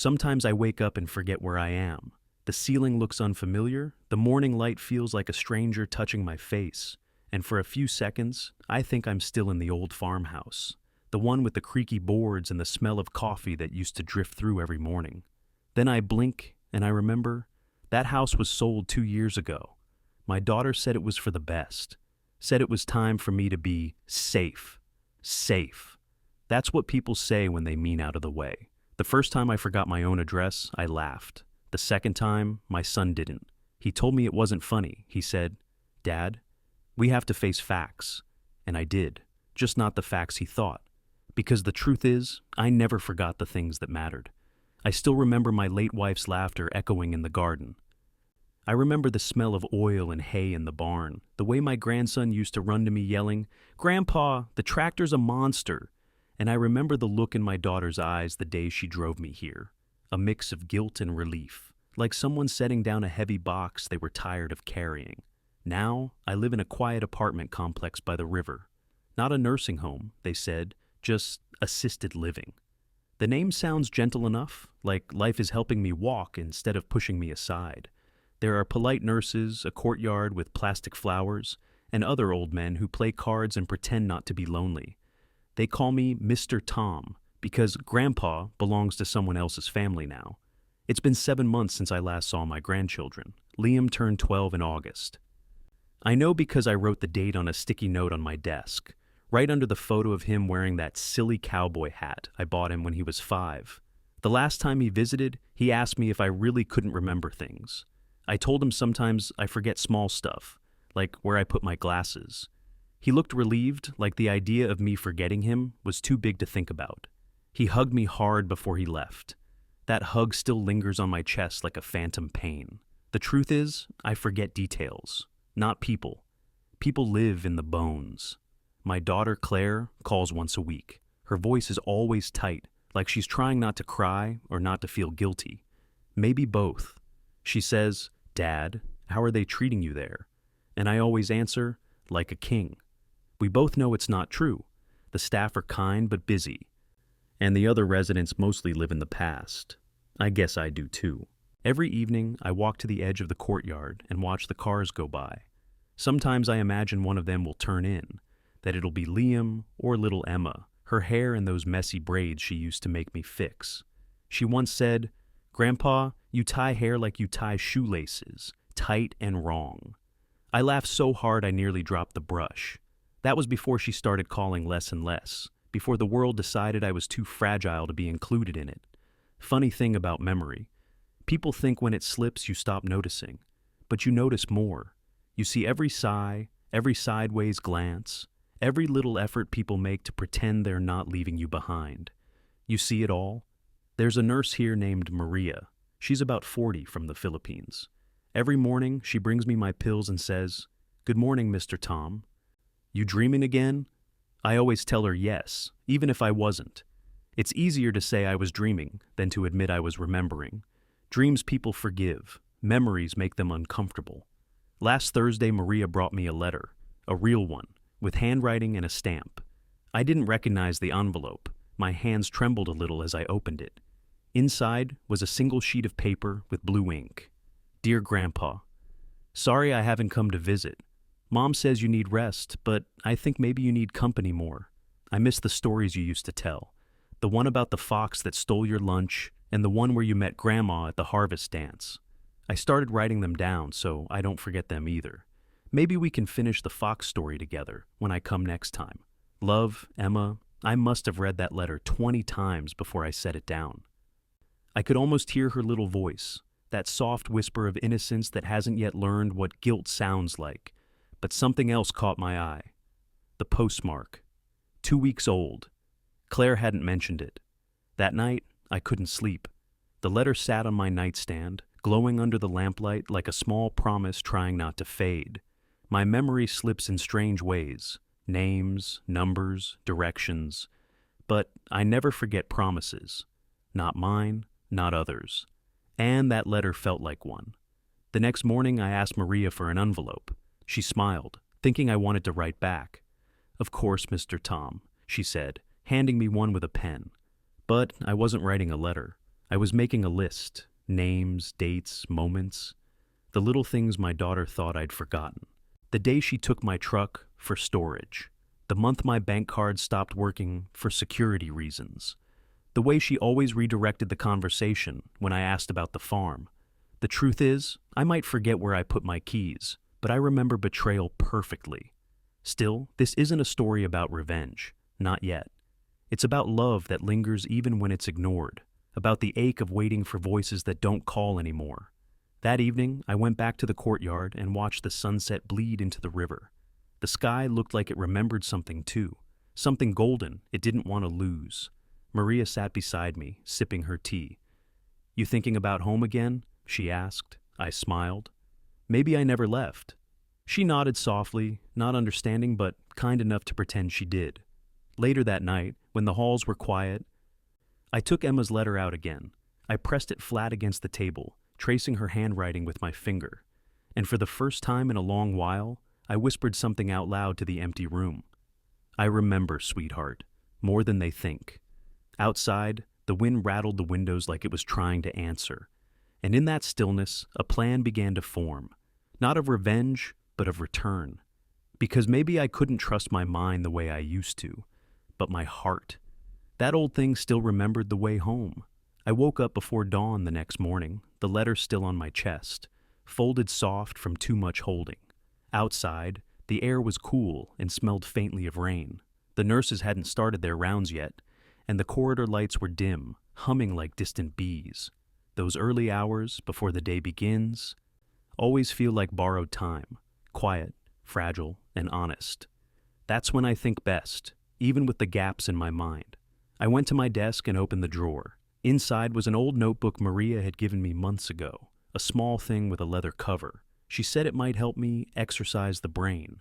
Sometimes I wake up and forget where I am. The ceiling looks unfamiliar, the morning light feels like a stranger touching my face, and for a few seconds, I think I'm still in the old farmhouse, the one with the creaky boards and the smell of coffee that used to drift through every morning. Then I blink, and I remember that house was sold 2 years ago. My daughter said it was for the best, said it was time for me to be safe. Safe. That's what people say when they mean out of the way. The first time I forgot my own address, I laughed. The second time, my son didn't. He told me it wasn't funny. He said, "Dad, we have to face facts." And I did, just not the facts he thought. Because the truth is, I never forgot the things that mattered. I still remember my late wife's laughter echoing in the garden. I remember the smell of oil and hay in the barn, the way my grandson used to run to me yelling, "Grandpa, the tractor's a monster." And I remember the look in my daughter's eyes the day she drove me here, a mix of guilt and relief, like someone setting down a heavy box they were tired of carrying. Now, I live in a quiet apartment complex by the river. Not a nursing home, they said, just assisted living. The name sounds gentle enough, like life is helping me walk instead of pushing me aside. There are polite nurses, a courtyard with plastic flowers, and other old men who play cards and pretend not to be lonely. They call me Mr. Tom because Grandpa belongs to someone else's family now. It's been 7 months since I last saw my grandchildren. Liam turned 12 in August. I know because I wrote the date on a sticky note on my desk, right under the photo of him wearing that silly cowboy hat I bought him when he was 5. The last time he visited, he asked me if I really couldn't remember things. I told him sometimes I forget small stuff, like where I put my glasses. He looked relieved, like the idea of me forgetting him was too big to think about. He hugged me hard before he left. That hug still lingers on my chest like a phantom pain. The truth is, I forget details, not people. People live in the bones. My daughter Claire calls once a week. Her voice is always tight, like she's trying not to cry or not to feel guilty. Maybe both. She says, "Dad, how are they treating you there?" And I always answer, "Like a king." We both know it's not true. The staff are kind but busy, and the other residents mostly live in the past. I guess I do too. Every evening, I walk to the edge of the courtyard and watch the cars go by. Sometimes I imagine one of them will turn in, that it'll be Liam or little Emma, her hair in those messy braids she used to make me fix. She once said, "Grandpa, you tie hair like you tie shoelaces, tight and wrong." I laughed so hard I nearly dropped the brush. That was before she started calling less and less, before the world decided I was too fragile to be included in it. Funny thing about memory. People think when it slips you stop noticing, but you notice more. You see every sigh, every sideways glance, every little effort people make to pretend they're not leaving you behind. You see it all. There's a nurse here named Maria. She's about 40 from the Philippines. Every morning she brings me my pills and says, "Good morning, Mr. Tom. You dreaming again?" I always tell her yes, even if I wasn't. It's easier to say I was dreaming than to admit I was remembering. Dreams people forgive. Memories make them uncomfortable. Last Thursday, Maria brought me a letter, a real one, with handwriting and a stamp. I didn't recognize the envelope. My hands trembled a little as I opened it. Inside was a single sheet of paper with blue ink. "Dear Grandpa, sorry I haven't come to visit. Mom says you need rest, but I think maybe you need company more. I miss the stories you used to tell. The one about the fox that stole your lunch, and the one where you met Grandma at the harvest dance. I started writing them down so I don't forget them either. Maybe we can finish the fox story together when I come next time. Love, Emma." I must have read that letter 20 times before I set it down. I could almost hear her little voice, that soft whisper of innocence that hasn't yet learned what guilt sounds like. But something else caught my eye. The postmark. 2 weeks old. Claire hadn't mentioned it. That night, I couldn't sleep. The letter sat on my nightstand, glowing under the lamplight like a small promise trying not to fade. My memory slips in strange ways. Names, numbers, directions. But I never forget promises. Not mine, not others. And that letter felt like one. The next morning, I asked Maria for an envelope. She smiled, thinking I wanted to write back. "Of course, Mr. Tom," she said, handing me one with a pen. But I wasn't writing a letter. I was making a list, names, dates, moments, the little things my daughter thought I'd forgotten. The day she took my truck for storage. The month my bank card stopped working for security reasons. The way she always redirected the conversation when I asked about the farm. The truth is, I might forget where I put my keys, but I remember betrayal perfectly. Still, this isn't a story about revenge. Not yet. It's about love that lingers even when it's ignored, about the ache of waiting for voices that don't call anymore. That evening, I went back to the courtyard and watched the sunset bleed into the river. The sky looked like it remembered something too, something golden it didn't want to lose. Maria sat beside me, sipping her tea. "You thinking about home again?" she asked. I smiled. "Maybe I never left." She nodded softly, not understanding but kind enough to pretend she did. Later that night, when the halls were quiet, I took Emma's letter out again. I pressed it flat against the table, tracing her handwriting with my finger. And for the first time in a long while, I whispered something out loud to the empty room. "I remember, sweetheart, more than they think." Outside, the wind rattled the windows like it was trying to answer. And in that stillness, a plan began to form. Not of revenge, but of return. Because maybe I couldn't trust my mind the way I used to, but my heart. That old thing still remembered the way home. I woke up before dawn the next morning, the letter still on my chest, folded soft from too much holding. Outside, the air was cool and smelled faintly of rain. The nurses hadn't started their rounds yet, and the corridor lights were dim, humming like distant bees. Those early hours before the day begins always feel like borrowed time, quiet, fragile, and honest. That's when I think best, even with the gaps in my mind. I went to my desk and opened the drawer. Inside was an old notebook Maria had given me months ago, a small thing with a leather cover. She said it might help me exercise the brain.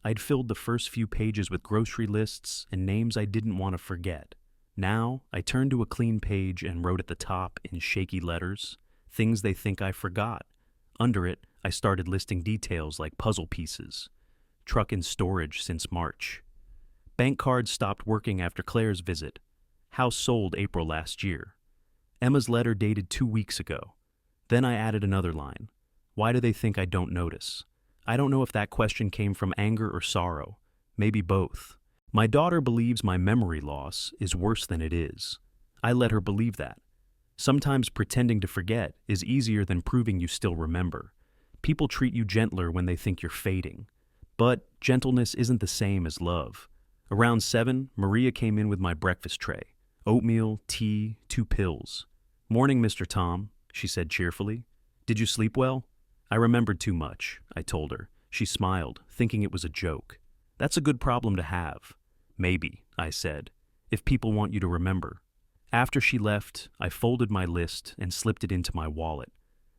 I'd filled the first few pages with grocery lists and names I didn't want to forget. Now, I turned to a clean page and wrote at the top in shaky letters, things they think I forgot. Under it, I started listing details like puzzle pieces. Truck in storage since March. Bank card stopped working after Claire's visit. House sold April last year. Emma's letter dated 2 weeks ago. Then I added another line. Why do they think I don't notice? I don't know if that question came from anger or sorrow. Maybe both. My daughter believes my memory loss is worse than it is. I let her believe that. Sometimes pretending to forget is easier than proving you still remember. People treat you gentler when they think you're fading. But gentleness isn't the same as love. Around 7, Maria came in with my breakfast tray. Oatmeal, tea, 2 pills. "Morning, Mr. Tom," she said cheerfully. "Did you sleep well?" "I remembered too much," I told her. She smiled, thinking it was a joke. "That's a good problem to have." "Maybe," I said, "if people want you to remember." After she left, I folded my list and slipped it into my wallet.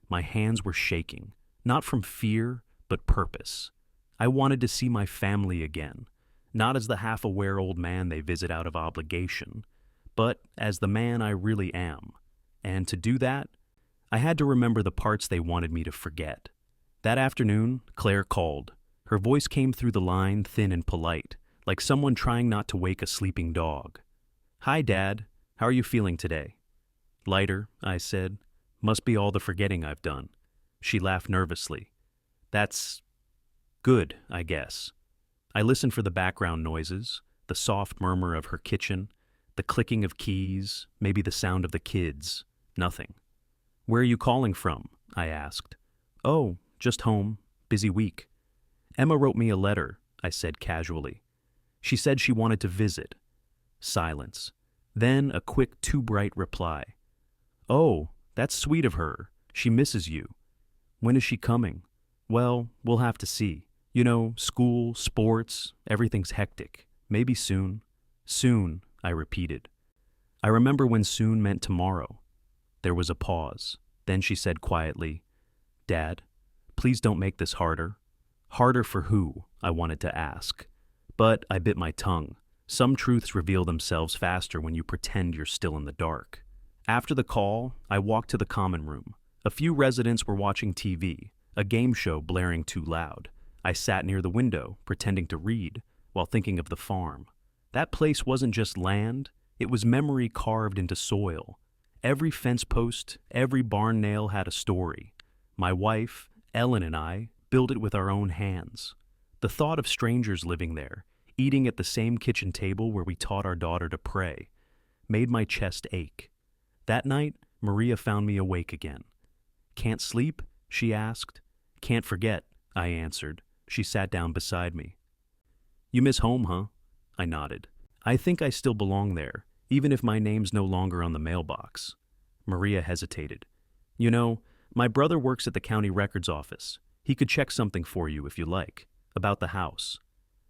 My hands were shaking, not from fear, but purpose. I wanted to see my family again, not as the half-aware old man they visit out of obligation, but as the man I really am. And to do that, I had to remember the parts they wanted me to forget. That afternoon, Claire called. Her voice came through the line thin and polite, like someone trying not to wake a sleeping dog. "Hi, Dad. How are you feeling today?" "Lighter," I said. "Must be all the forgetting I've done." She laughed nervously. "That's good, I guess." I listened for the background noises, the soft murmur of her kitchen, the clicking of keys, maybe the sound of the kids. Nothing. "Where are you calling from?" I asked. "Oh, just home. Busy week." "Emma wrote me a letter," I said casually. "She said she wanted to visit." Silence. Then a quick, too bright reply. "Oh, that's sweet of her. She misses you. When is she coming?" "Well, we'll have to see. You know, school, sports, everything's hectic. Maybe soon." "Soon," I repeated. I remember when soon meant tomorrow. There was a pause. Then she said quietly, "Dad, please don't make this harder." Harder for who? I wanted to ask. But I bit my tongue. Some truths reveal themselves faster when you pretend you're still in the dark. After the call, I walked to the common room. A few residents were watching TV, a game show blaring too loud. I sat near the window, pretending to read, while thinking of the farm. That place wasn't just land, it was memory carved into soil. Every fence post, every barn nail had a story. My wife, Ellen, and I built it with our own hands. The thought of strangers living there, eating at the same kitchen table where we taught our daughter to pray, made my chest ache. That night, Maria found me awake again. "Can't sleep?" she asked. "Can't forget," I answered. She sat down beside me. "You miss home, huh?" I nodded. "I think I still belong there, even if my name's no longer on the mailbox." Maria hesitated. "You know, my brother works at the county records office. He could check something for you if you like, about the house."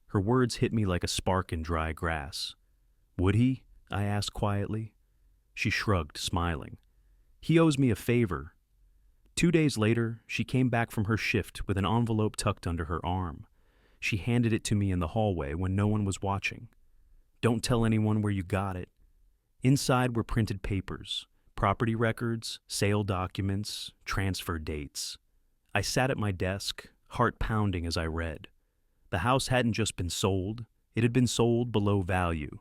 Her words hit me like a spark in dry grass. "Would he?" I asked quietly. She shrugged, smiling. "He owes me a favor." 2 days later, she came back from her shift with an envelope tucked under her arm. She handed it to me in the hallway when no one was watching. "Don't tell anyone where you got it." Inside were printed papers, property records, sale documents, transfer dates. I sat at my desk, heart pounding as I read. The house hadn't just been sold, it had been sold below value,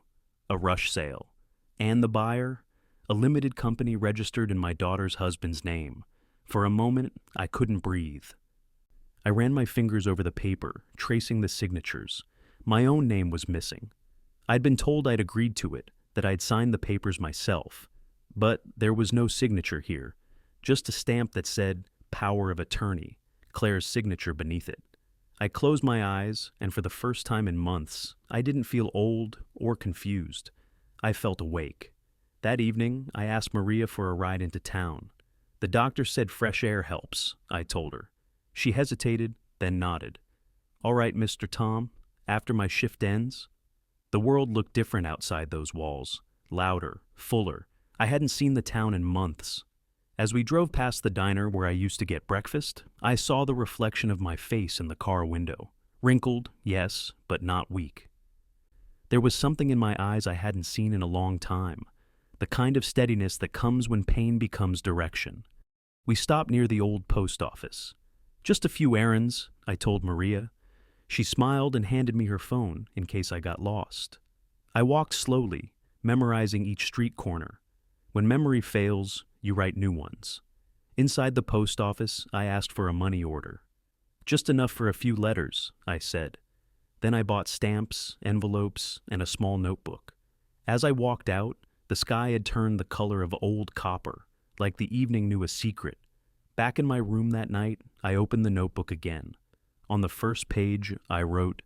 a rush sale. And the buyer? A limited company registered in my daughter's husband's name. For a moment, I couldn't breathe. I ran my fingers over the paper, tracing the signatures. My own name was missing. I'd been told I'd agreed to it, that I'd signed the papers myself. But there was no signature here, just a stamp that said, "Power of Attorney," Claire's signature beneath it. I closed my eyes, and for the first time in months, I didn't feel old or confused. I felt awake. That evening, I asked Maria for a ride into town. "The doctor said fresh air helps," I told her. She hesitated, then nodded. "All right, Mr. Tom, after my shift ends?" The world looked different outside those walls, louder, fuller. I hadn't seen the town in months. As we drove past the diner where I used to get breakfast, I saw the reflection of my face in the car window. Wrinkled, yes, but not weak. There was something in my eyes I hadn't seen in a long time, the kind of steadiness that comes when pain becomes direction. We stopped near the old post office. "Just a few errands," I told Maria. She smiled and handed me her phone in case I got lost. I walked slowly, memorizing each street corner. When memory fails, you write new ones. Inside the post office, I asked for a money order. "Just enough for a few letters," I said. Then I bought stamps, envelopes, and a small notebook. As I walked out, the sky had turned the color of old copper, like the evening knew a secret. Back in my room that night, I opened the notebook again. On the first page, I wrote,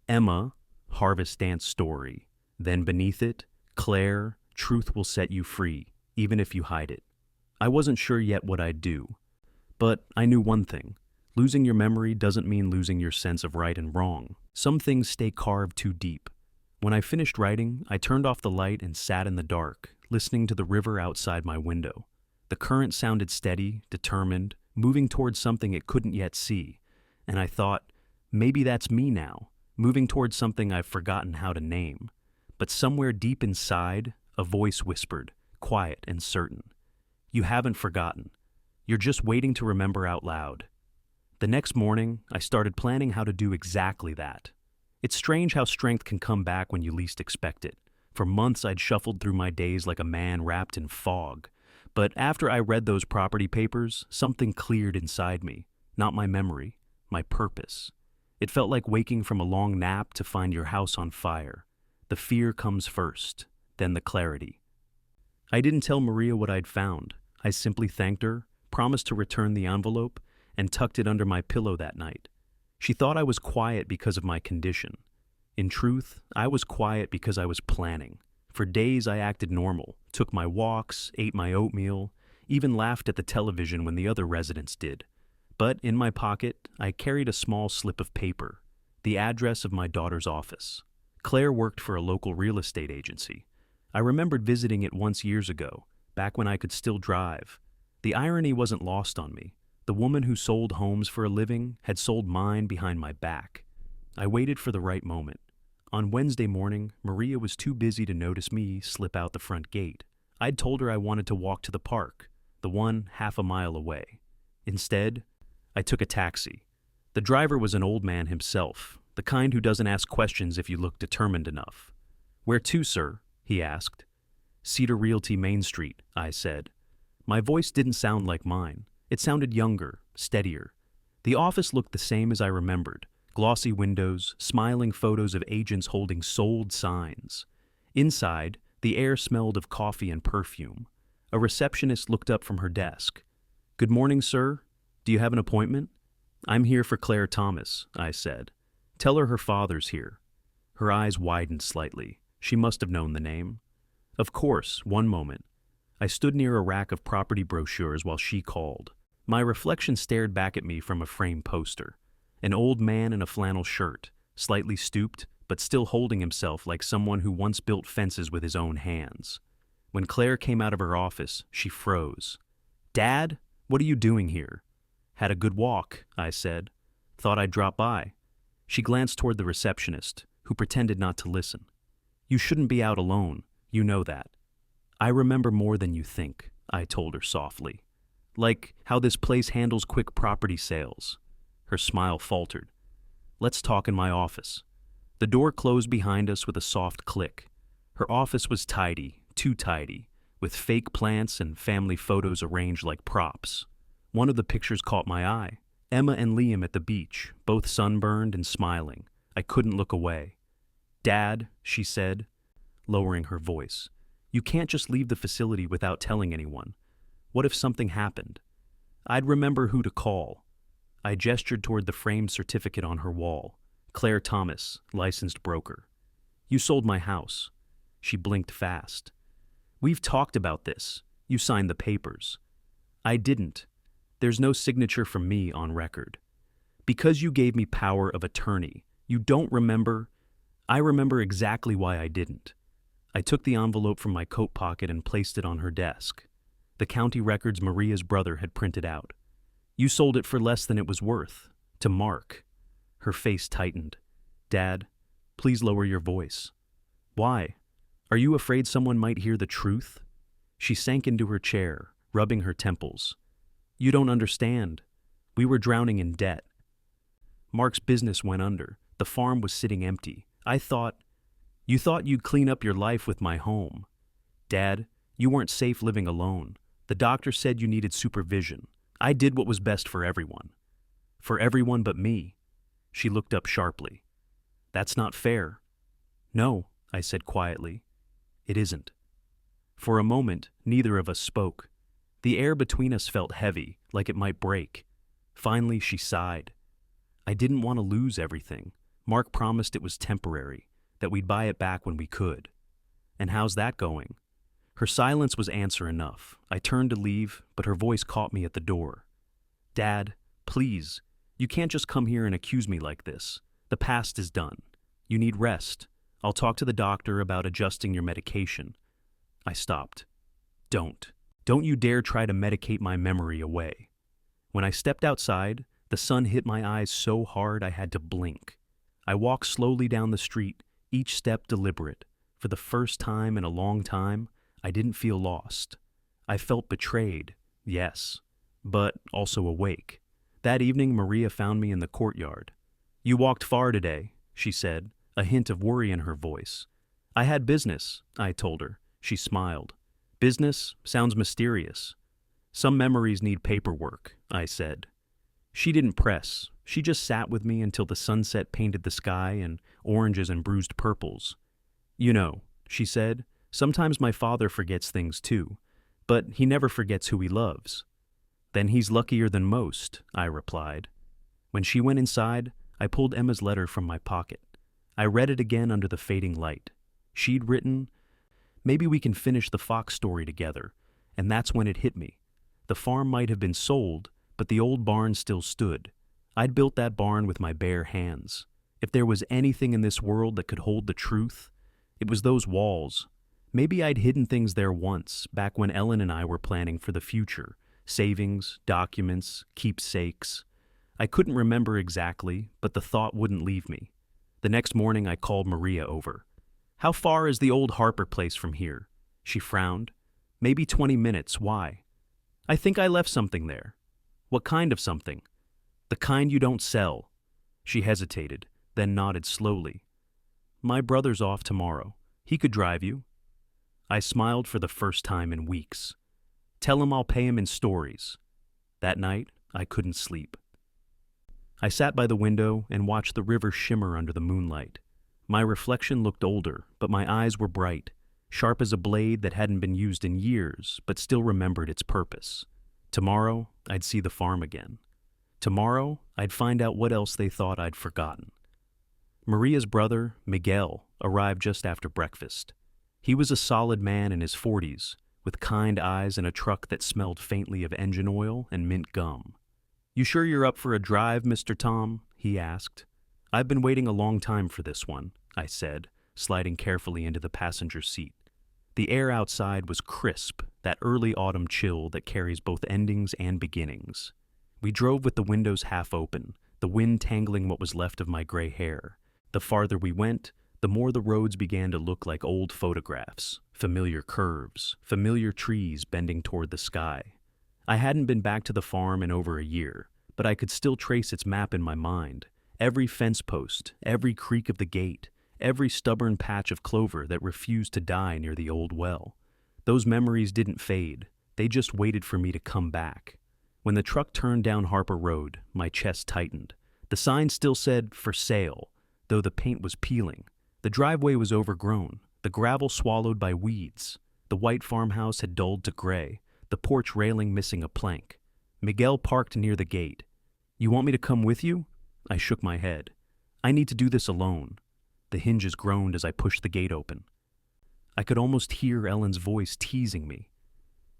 "Emma, Harvest Dance Story." Then beneath it, "Claire, truth will set you free, even if you hide it." I wasn't sure yet what I'd do. But I knew one thing. Losing your memory doesn't mean losing your sense of right and wrong. Some things stay carved too deep. When I finished writing, I turned off the light and sat in the dark, listening to the river outside my window. The current sounded steady, determined, moving towards something it couldn't yet see. And I thought, maybe that's me now, moving towards something I've forgotten how to name. But somewhere deep inside, a voice whispered, quiet and certain, "You haven't forgotten. You're just waiting to remember out loud." The next morning, I started planning how to do exactly that. It's strange how strength can come back when you least expect it. For months, I'd shuffled through my days like a man wrapped in fog. But after I read those property papers, something cleared inside me. Not my memory, my purpose. It felt like waking from a long nap to find your house on fire. The fear comes first, then the clarity. I didn't tell Maria what I'd found. I simply thanked her, promised to return the envelope, and tucked it under my pillow that night. She thought I was quiet because of my condition. In truth, I was quiet because I was planning. For days I acted normal, took my walks, ate my oatmeal, even laughed at the television when the other residents did. But in my pocket, I carried a small slip of paper, the address of my daughter's office. Claire worked for a local real estate agency. I remembered visiting it once years ago, back when I could still drive. The irony wasn't lost on me. The woman who sold homes for a living had sold mine behind my back. I waited for the right moment. On Wednesday morning, Maria was too busy to notice me slip out the front gate. I'd told her I wanted to walk to the park, the one half a mile away. Instead, I took a taxi. The driver was an old man himself, the kind who doesn't ask questions if you look determined enough. "Where to, sir?" he asked. Cedar Realty Main Street, I said. My voice didn't sound like mine. It sounded younger, steadier. The office looked the same as I remembered. Glossy windows, smiling photos of agents holding sold signs. Inside, the air smelled of coffee and perfume. A receptionist looked up from her desk. "Good morning, sir. Do you have an appointment?" "I'm here for Claire Thomas," I said. "Tell her father's here." Her eyes widened slightly. She must have known the name. "Of course, one moment." I stood near a rack of property brochures while she called. My reflection stared back at me from a framed poster. An old man in a flannel shirt, slightly stooped, but still holding himself like someone who once built fences with his own hands. When Claire came out of her office, she froze. "Dad, what are you doing here?" "Had a good walk," I said. "Thought I'd drop by." She glanced toward the receptionist, who pretended not to listen. "You shouldn't be out alone. You know that." "I remember more than you think," I told her softly. "Like how this place handles quick property sales." Her smile faltered. "Let's talk in my office." The door closed behind us with a soft click. Her office was tidy, too tidy, with fake plants and family photos arranged like props. One of the pictures caught my eye. Emma and Liam at the beach, both sunburned and smiling. I couldn't look away. "Dad," she said, lowering her voice, "you can't just leave the facility without telling anyone. What if something happened?" I'd remember who to call. I gestured toward the framed certificate on her wall. "Claire Thomas, licensed broker." "You sold my house." She blinked fast. "We've talked about this. You signed the papers." "I didn't. There's no signature from me on record." "Because you gave me power of attorney. You don't remember?" "I remember exactly why I didn't." I took the envelope from my coat pocket and placed it on her desk. The county records Maria's brother had printed out. "You sold it for less than it was worth. To Mark." Her face tightened. "Dad, please lower your voice." "Why? Are you afraid someone might hear the truth?" She sank into her chair, rubbing her temples. "You don't understand. We were drowning in debt. Mark's business went under. The farm was sitting empty. You thought you'd clean up your life with my home. Dad, you weren't safe living alone. The doctor said you needed supervision. I did what was best for everyone. For everyone but me." She looked up sharply. "That's not fair." "No," I said quietly. "It isn't." For a moment, neither of us spoke. The air between us felt heavy, like it might break. Finally, she sighed. "I didn't want to lose everything. Mark promised it was temporary, that we'd buy it back when we could." "And how's that going?" Her silence was answer enough. I turned to leave, but her voice caught me at the door. "Dad, please, you can't just come here and accuse me like this. The past is done. You need rest. I'll talk to the doctor about adjusting your medication." I stopped. Don't you dare try to medicate my memory away." When I stepped outside, the sun hit my eyes so hard I had to blink. I walked slowly down the street, each step deliberate. For the first time in a long time, I didn't feel lost. I felt betrayed, yes, but also awake. That evening, Maria found me in the courtyard. "You walked far today," she said, a hint of worry in her voice. "I had business," I told her. She smiled. "Business sounds mysterious." "Some memories need paperwork," I said. She didn't press. She just sat with me until the sunset painted the sky in oranges and bruised purples. "You know," she said, "sometimes my father forgets things too, but he never forgets who he loves." "Then he's luckier than most," I replied. When she went inside, I pulled Emma's letter from my pocket. I read it again under the fading light. She'd written, "Maybe we can finish the Fox story together," and that's when it hit me. The farm might have been sold, but the old barn still stood. I'd built that barn with my bare hands. If there was anything in this world that could hold the truth, it was those walls. Maybe I'd hidden things there once, back when Ellen and I were planning for the future. Savings, documents, keepsakes. I couldn't remember exactly, but the thought wouldn't leave me. The next morning I called Maria over. "How far is the old Harper place from here?" She frowned. "Maybe 20 minutes. Why?" "I think I left something there." "What kind of something?" "The kind you don't sell." She hesitated, then nodded slowly. "My brother's off tomorrow. He could drive you." I smiled for the first time in weeks. Tell him I'll pay him in stories. That night, I couldn't sleep. I sat by the window and watched the river shimmer under the moonlight. My reflection looked older, but my eyes were bright, sharp as a blade that hadn't been used in years, but still remembered its purpose. Tomorrow, I'd see the farm again. Tomorrow, I'd find out what else they thought I'd forgotten. Maria's brother, Miguel, arrived just after breakfast. He was a solid man in his 40s, with kind eyes and a truck that smelled faintly of engine oil and mint gum. "You sure you're up for a drive, Mr. Tom?" he asked. "I've been waiting a long time for this one," I said, sliding carefully into the passenger seat. The air outside was crisp, that early autumn chill that carries both endings and beginnings. We drove with the windows half open, the wind tangling what was left of my gray hair. The farther we went, the more the roads began to look like old photographs, familiar curves, familiar trees bending toward the sky. I hadn't been back to the farm in over a year, but I could still trace its map in my mind. Every fence post, every creak of the gate, every stubborn patch of clover that refused to die near the old well. Those memories didn't fade, they just waited for me to come back. When the truck turned down Harper Road, my chest tightened. The sign still said, "For sale," though the paint was peeling. The driveway was overgrown, the gravel swallowed by weeds. The white farmhouse had dulled to gray, the porch railing missing a plank. Miguel parked near the gate. "You want me to come with you?" I shook my head. "I need to do this alone." The hinges groaned as I pushed the gate open. I could almost hear Ellen's voice teasing me.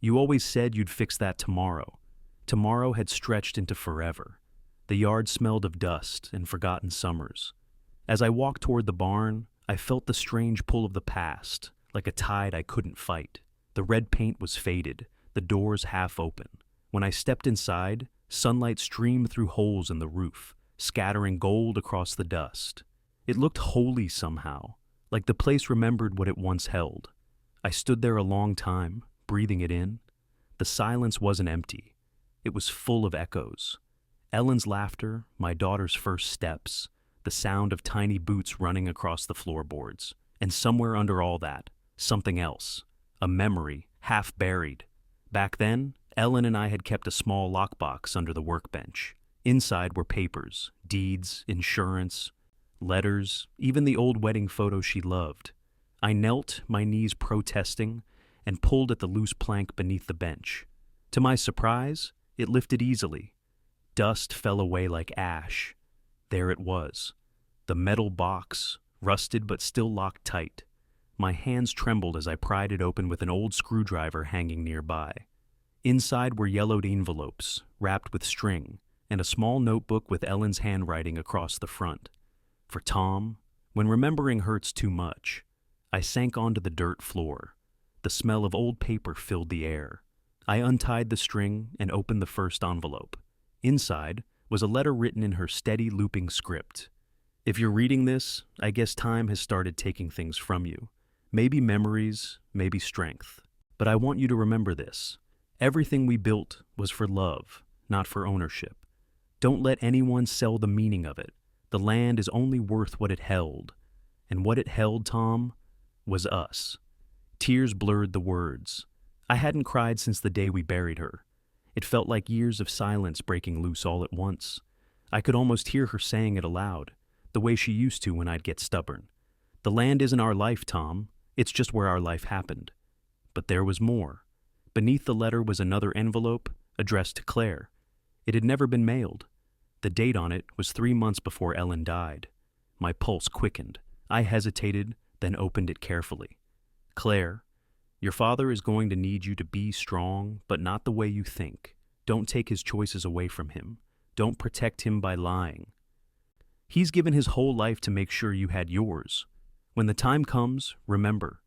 "You always said you'd fix that tomorrow." Tomorrow had stretched into forever. The yard smelled of dust and forgotten summers. As I walked toward the barn, I felt the strange pull of the past, like a tide I couldn't fight. The red paint was faded, the doors half open. When I stepped inside, sunlight streamed through holes in the roof, scattering gold across the dust. It looked holy somehow, like the place remembered what it once held. I stood there a long time, breathing it in. The silence wasn't empty. It was full of echoes. Ellen's laughter, my daughter's first steps, the sound of tiny boots running across the floorboards, and somewhere under all that, something else, a memory, half buried. Back then, Ellen and I had kept a small lockbox under the workbench. Inside were papers, deeds, insurance, letters, even the old wedding photo she loved. I knelt, my knees protesting, and pulled at the loose plank beneath the bench. To my surprise, it lifted easily. Dust fell away like ash. There it was, the metal box, rusted but still locked tight. My hands trembled as I pried it open with an old screwdriver hanging nearby. Inside were yellowed envelopes, wrapped with string, and a small notebook with Ellen's handwriting across the front. For Tom, when remembering hurts too much. I sank onto the dirt floor. The smell of old paper filled the air. I untied the string and opened the first envelope. Inside was a letter written in her steady, looping script. "If you're reading this, I guess time has started taking things from you. Maybe memories, maybe strength. But I want you to remember this. Everything we built was for love, not for ownership. Don't let anyone sell the meaning of it. The land is only worth what it held. And what it held, Tom, was us." Tears blurred the words. I hadn't cried since the day we buried her. It felt like years of silence breaking loose all at once. I could almost hear her saying it aloud, the way she used to when I'd get stubborn. "The land isn't our life, Tom. It's just where our life happened." But there was more. Beneath the letter was another envelope, addressed to Claire. It had never been mailed. The date on it was 3 months before Ellen died. My pulse quickened. I hesitated, then opened it carefully. "Claire, your father is going to need you to be strong, but not the way you think. Don't take his choices away from him. Don't protect him by lying. He's given his whole life to make sure you had yours. When the time comes, remember,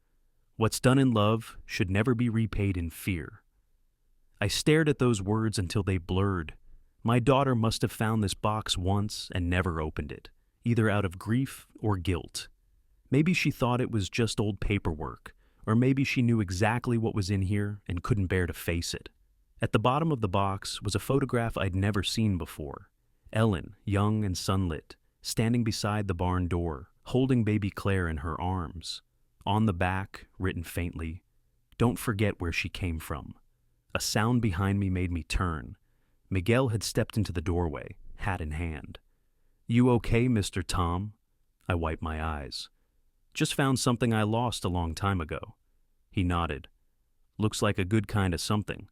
what's done in love should never be repaid in fear." I stared at those words until they blurred. My daughter must have found this box once and never opened it, either out of grief or guilt. Maybe she thought it was just old paperwork, or maybe she knew exactly what was in here and couldn't bear to face it. At the bottom of the box was a photograph I'd never seen before. Ellen, young and sunlit, standing beside the barn door, holding baby Claire in her arms. On the back, written faintly, Don't forget where she came from. A sound behind me made me turn. Miguel had stepped into the doorway, hat in hand. You okay, Mr. Tom? I wiped my eyes. Just found something I lost a long time ago. He nodded. Looks like a good kind of something.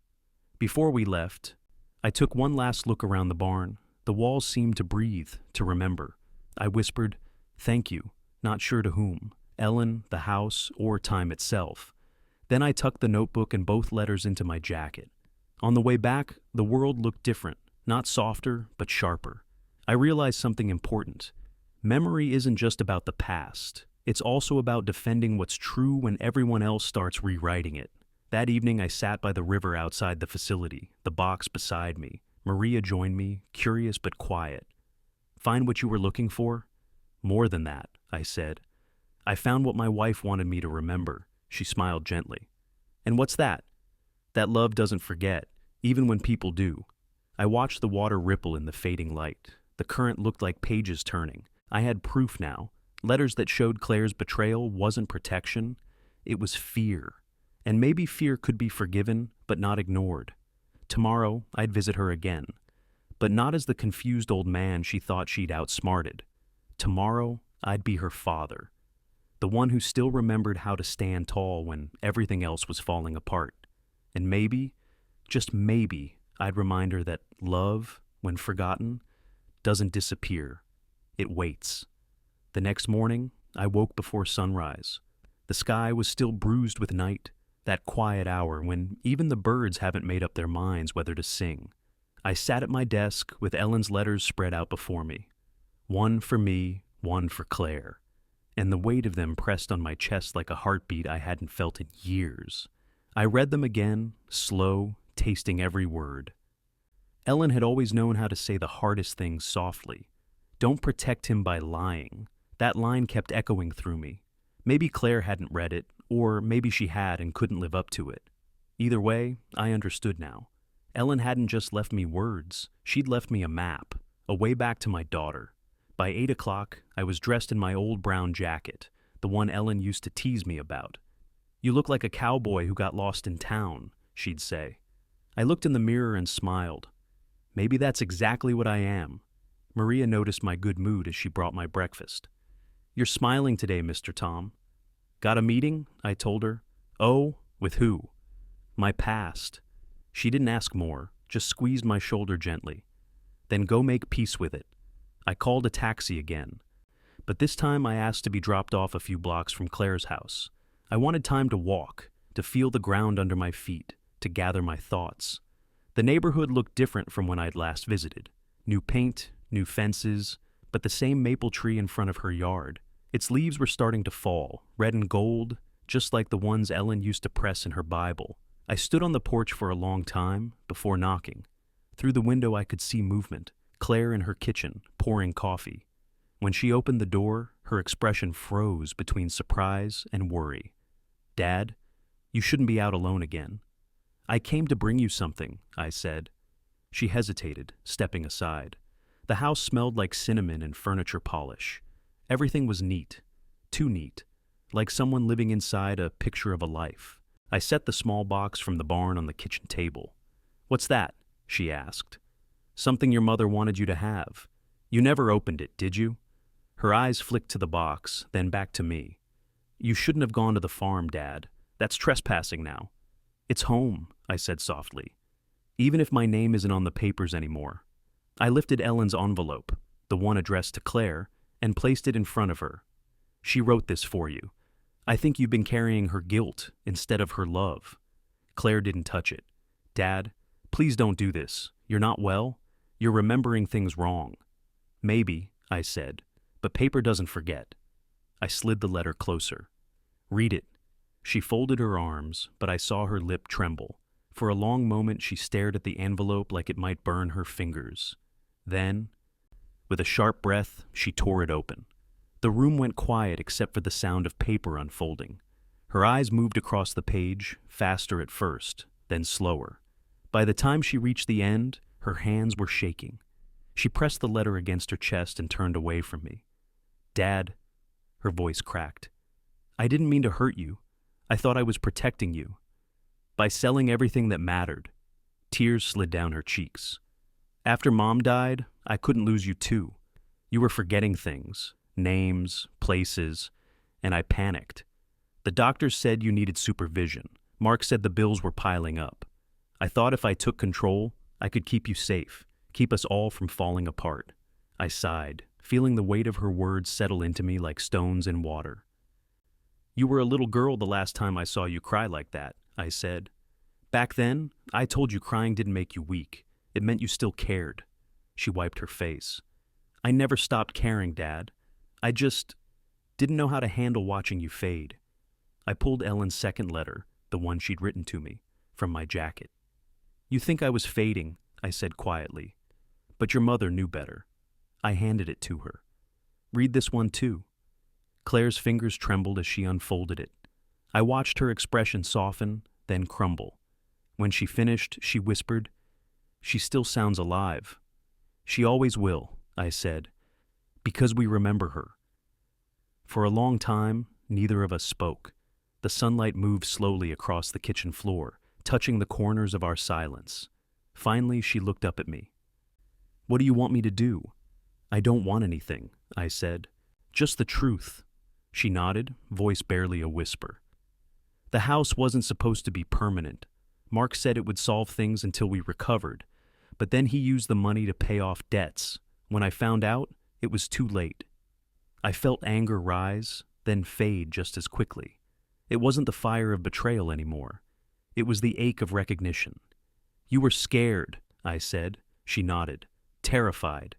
Before we left, I took one last look around the barn. The walls seemed to breathe, to remember. I whispered, thank you, not sure to whom, Ellen, the house, or time itself. Then I tucked the notebook and both letters into my jacket. On the way back, the world looked different, not softer, but sharper. I realized something important. Memory isn't just about the past. It's also about defending what's true when everyone else starts rewriting it. That evening, I sat by the river outside the facility, the box beside me. Maria joined me, curious but quiet. Find what you were looking for? More than that, I said. I found what my wife wanted me to remember. She smiled gently. And what's that? That love doesn't forget, even when people do. I watched the water ripple in the fading light. The current looked like pages turning. I had proof now. Letters that showed Claire's betrayal wasn't protection. It was fear. And maybe fear could be forgiven, but not ignored. Tomorrow, I'd visit her again. But not as the confused old man she thought she'd outsmarted. Tomorrow, I'd be her father. The one who still remembered how to stand tall when everything else was falling apart. And maybe, just maybe, I'd remind her that love, when forgotten, doesn't disappear. It waits. The next morning, I woke before sunrise. The sky was still bruised with night, that quiet hour when even the birds haven't made up their minds whether to sing. I sat at my desk with Ellen's letters spread out before me. One for me, one for Claire. And the weight of them pressed on my chest like a heartbeat I hadn't felt in years. I read them again, slow, tasting every word. Ellen had always known how to say the hardest things softly. Don't protect him by lying. That line kept echoing through me. Maybe Claire hadn't read it, or maybe she had and couldn't live up to it. Either way, I understood now. Ellen hadn't just left me words. She'd left me a map, a way back to my daughter. By 8 o'clock, I was dressed in my old brown jacket, the one Ellen used to tease me about. You look like a cowboy who got lost in town, she'd say. I looked in the mirror and smiled. Maybe that's exactly what I am. Maria noticed my good mood as she brought my breakfast. You're smiling today, Mr. Tom. Got a meeting? I told her. Oh, with who? My past. She didn't ask more, just squeezed my shoulder gently. Then go make peace with it. I called a taxi again. But this time I asked to be dropped off a few blocks from Claire's house. I wanted time to walk, to feel the ground under my feet, to gather my thoughts. The neighborhood looked different from when I'd last visited. New paint, new fences, but the same maple tree in front of her yard. Its leaves were starting to fall, red and gold, just like the ones Ellen used to press in her Bible. I stood on the porch for a long time before knocking. Through the window I could see movement, Claire in her kitchen, pouring coffee. When she opened the door, her expression froze between surprise and worry. Dad, you shouldn't be out alone again. I came to bring you something, I said. She hesitated, stepping aside. The house smelled like cinnamon and furniture polish. Everything was neat, too neat, like someone living inside a picture of a life. I set the small box from the barn on the kitchen table. What's that? She asked. Something your mother wanted you to have. You never opened it, did you? Her eyes flicked to the box, then back to me. You shouldn't have gone to the farm, Dad. That's trespassing now. It's home, I said softly. Even if my name isn't on the papers anymore. I lifted Ellen's envelope, the one addressed to Claire, and placed it in front of her. She wrote this for you. I think you've been carrying her guilt instead of her love. Claire didn't touch it. Dad, please don't do this. You're not well. You're remembering things wrong. Maybe, I said, but paper doesn't forget. I slid the letter closer. Read it. She folded her arms, but I saw her lip tremble. For a long moment she stared at the envelope like it might burn her fingers. Then, with a sharp breath, she tore it open. The room went quiet except for the sound of paper unfolding. Her eyes moved across the page, faster at first, then slower. By the time she reached the end, her hands were shaking. She pressed the letter against her chest and turned away from me. Dad, her voice cracked. I didn't mean to hurt you. I thought I was protecting you. By selling everything that mattered. Tears slid down her cheeks. After Mom died, I couldn't lose you too. You were forgetting things, names, places, and I panicked. The doctors said you needed supervision. Mark said the bills were piling up. I thought if I took control, I could keep you safe, keep us all from falling apart. I sighed, feeling the weight of her words settle into me like stones in water. You were a little girl the last time I saw you cry like that, I said. Back then, I told you crying didn't make you weak. It meant you still cared. She wiped her face. I never stopped caring, Dad. I just didn't know how to handle watching you fade. I pulled Ellen's second letter, the one she'd written to me, from my jacket. You think I was fading, I said quietly. But your mother knew better. I handed it to her. Read this one too. Claire's fingers trembled as she unfolded it. I watched her expression soften, then crumble. When she finished, she whispered, She still sounds alive. She always will, I said, because we remember her. For a long time, neither of us spoke. The sunlight moved slowly across the kitchen floor, touching the corners of our silence. Finally, she looked up at me. What do you want me to do? I don't want anything, I said. Just the truth. She nodded, voice barely a whisper. The house wasn't supposed to be permanent. Mark said it would solve things until we recovered, but then he used the money to pay off debts. When I found out, it was too late. I felt anger rise, then fade just as quickly. It wasn't the fire of betrayal anymore. It was the ache of recognition. You were scared, I said. She nodded. Terrified.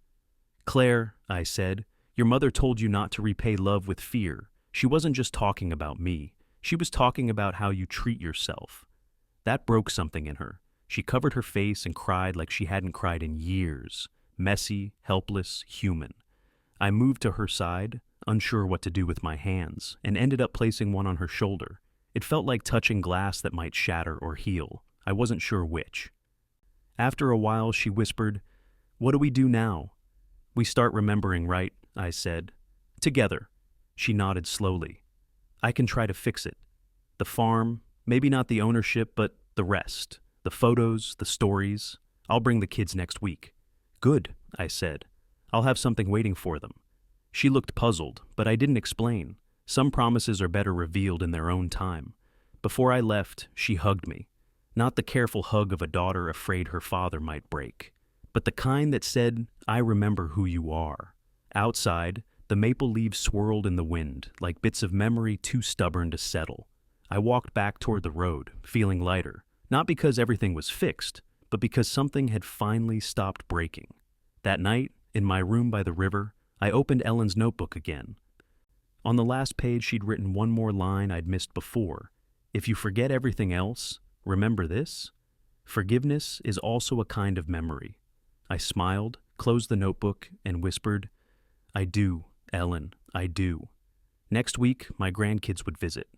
Claire, I said, your mother told you not to repay love with fear. She wasn't just talking about me. She was talking about how you treat yourself. That broke something in her. She covered her face and cried like she hadn't cried in years. Messy, helpless, human. I moved to her side, unsure what to do with my hands, and ended up placing one on her shoulder. It felt like touching glass that might shatter or heal. I wasn't sure which. After a while, she whispered, What do we do now? We start remembering, right? I said. Together. She nodded slowly. I can try to fix it. The farm, maybe not the ownership, but the rest. The photos, the stories. I'll bring the kids next week. Good, I said. I'll have something waiting for them. She looked puzzled, but I didn't explain. Some promises are better revealed in their own time. Before I left, she hugged me. Not the careful hug of a daughter afraid her father might break, but the kind that said, I remember who you are. Outside, the maple leaves swirled in the wind, like bits of memory too stubborn to settle. I walked back toward the road, feeling lighter, not because everything was fixed, but because something had finally stopped breaking. That night, in my room by the river, I opened Ellen's notebook again. On the last page, she'd written one more line I'd missed before. If you forget everything else, remember this? Forgiveness is also a kind of memory. I smiled, closed the notebook, and whispered, I do, Ellen, I do. Next week, my grandkids would visit.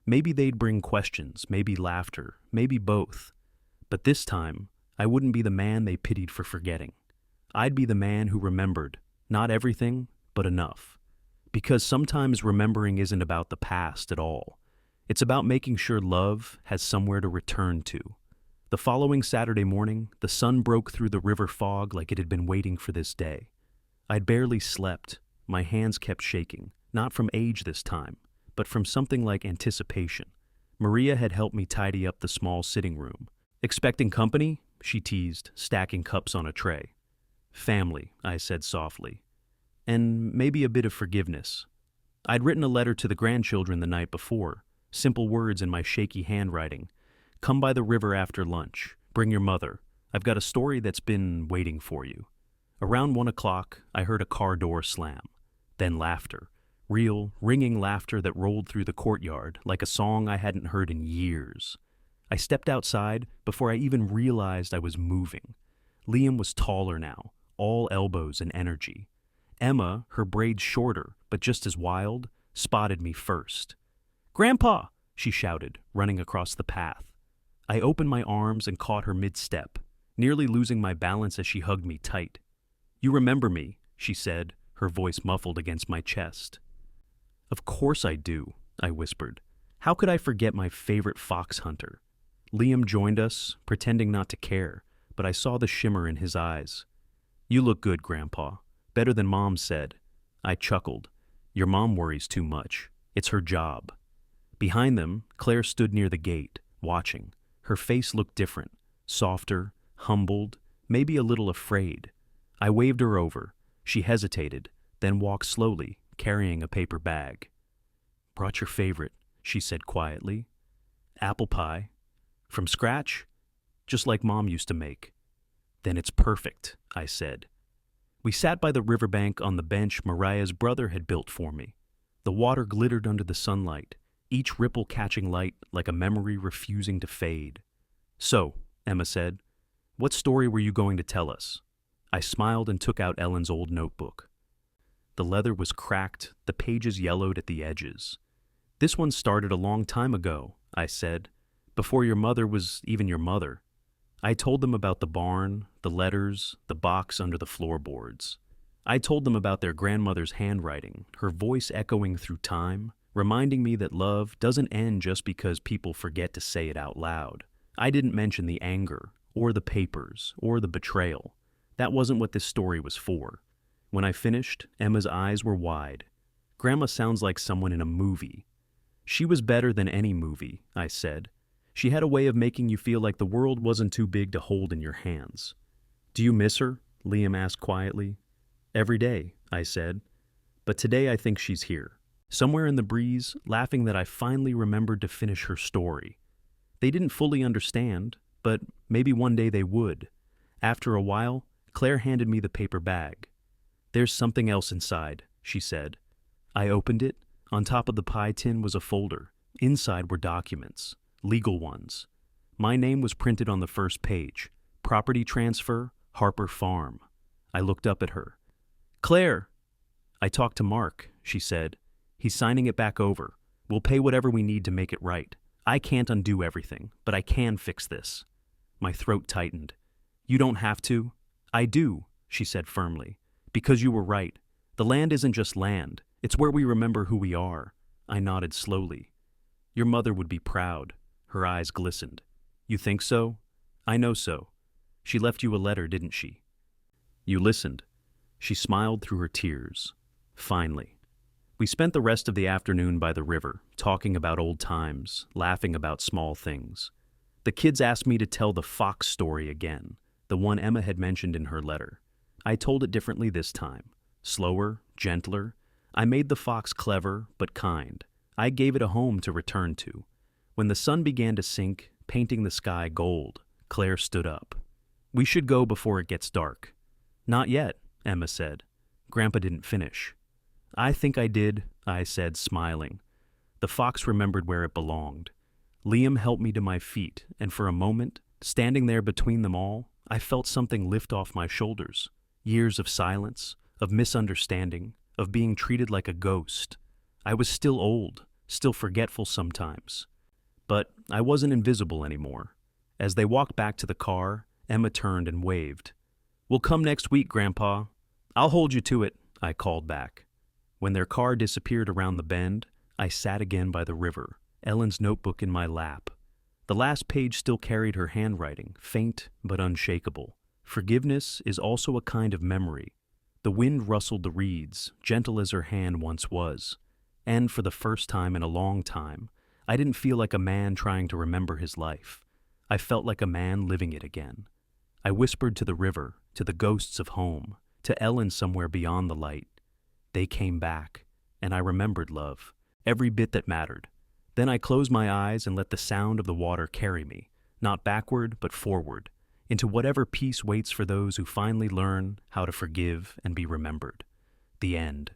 Maybe they'd bring questions, maybe laughter, maybe both. But this time, I wouldn't be the man they pitied for forgetting. I'd be the man who remembered, not everything, but enough. Because sometimes remembering isn't about the past at all. It's about making sure love has somewhere to return to. The following Saturday morning, the sun broke through the river fog like it had been waiting for this day. I'd barely slept. My hands kept shaking, not from age this time, but from something like anticipation. Maria had helped me tidy up the small sitting room. Expecting company? She teased, stacking cups on a tray. Family, I said softly. And maybe a bit of forgiveness. I'd written a letter to the grandchildren the night before, simple words in my shaky handwriting. Come by the river after lunch. Bring your mother. I've got a story that's been waiting for you. Around 1 o'clock, I heard a car door slam. Then laughter. Real, ringing laughter that rolled through the courtyard like a song I hadn't heard in years. I stepped outside before I even realized I was moving. Liam was taller now, all elbows and energy. Emma, her braids shorter, but just as wild, spotted me first. Grandpa! She shouted, running across the path. I opened my arms and caught her mid-step, nearly losing my balance as she hugged me tight. You remember me, she said, her voice muffled against my chest. Of course I do, I whispered. How could I forget my favorite fox hunter? Liam joined us, pretending not to care, but I saw the shimmer in his eyes. "You look good, Grandpa. Better than Mom said." I chuckled. "Your mom worries too much. It's her job." Behind them, Claire stood near the gate, watching. Her face looked different, softer, humbled, maybe a little afraid. I waved her over. She hesitated, then walked slowly, carrying a paper bag. "Brought your favorite," she said quietly. "Apple pie. From scratch? Just like Mom used to make." "Then it's perfect," I said. We sat by the riverbank on the bench Mariah's brother had built for me. The water glittered under the sunlight, each ripple catching light like a memory refusing to fade. "So," Emma said, "what story were you going to tell us?" I smiled and took out Ellen's old notebook. The leather was cracked, the pages yellowed at the edges. "This one started a long time ago," I said, "before your mother was even your mother." I told them about the barn, the letters, the box under the floorboards. I told them about their grandmother's handwriting, her voice echoing through time, reminding me that love doesn't end just because people forget to say it out loud. I didn't mention the anger, or the papers, or the betrayal. That wasn't what this story was for. When I finished, Emma's eyes were wide. "Grandma sounds like someone in a movie." "She was better than any movie," I said. "She had a way of making you feel like the world wasn't too big to hold in your hands." "Do you miss her?" Liam asked quietly. "Every day," I said. "But today I think she's here, somewhere in the breeze, laughing that I finally remembered to finish her story." They didn't fully understand, but maybe one day they would. After a while, Claire handed me the paper bag. "There's something else inside," she said. I opened it. On top of the pie tin was a folder. Inside were documents, legal ones. My name was printed on the first page. Property transfer, Harper Farm. I looked up at her. "Claire!" "I talked to Mark," she said. "He's signing it back over. We'll pay whatever we need to make it right. I can't undo everything, but I can fix this." My throat tightened. "You don't have to." "I do," she said firmly. "Because you were right. The land isn't just land. It's where we remember who we are." I nodded slowly. "Your mother would be proud." Her eyes glistened. "You think so?" "I know so. She left you a letter, didn't she?" "You listened." She smiled through her tears. "Finally." We spent the rest of the afternoon by the river, talking about old times, laughing about small things. The kids asked me to tell the fox story again, the one Emma had mentioned in her letter. I told it differently this time. Slower, gentler. I made the fox clever, but kind. I gave it a home to return to. When the sun began to sink, painting the sky gold, Claire stood up. "We should go before it gets dark." "Not yet," Emma said. Grandpa didn't finish. "I think I did," I said, smiling. The fox remembered where it belonged. Liam helped me to my feet, and for a moment, standing there between them all, I felt something lift off my shoulders. Years of silence, of misunderstanding, of being treated like a ghost. I was still old, still forgetful sometimes. But I wasn't invisible anymore. As they walked back to the car, Emma turned and waved. "We'll come next week, Grandpa." "I'll hold you to it," I called back. When their car disappeared around the bend, I sat again by the river, Ellen's notebook in my lap. The last page still carried her handwriting, faint but unshakable. Forgiveness is also a kind of memory. The wind rustled the reeds, gentle as her hand once was. And for the first time in a long time, I didn't feel like a man trying to remember his life. I felt like a man living it again. I whispered to the river, to the ghosts of home, to Ellen somewhere beyond the light. They came back, and I remembered love, every bit that mattered. Then I closed my eyes and let the sound of the water carry me, not backward but forward, into whatever peace waits for those who finally learn how to forgive and be remembered. The end.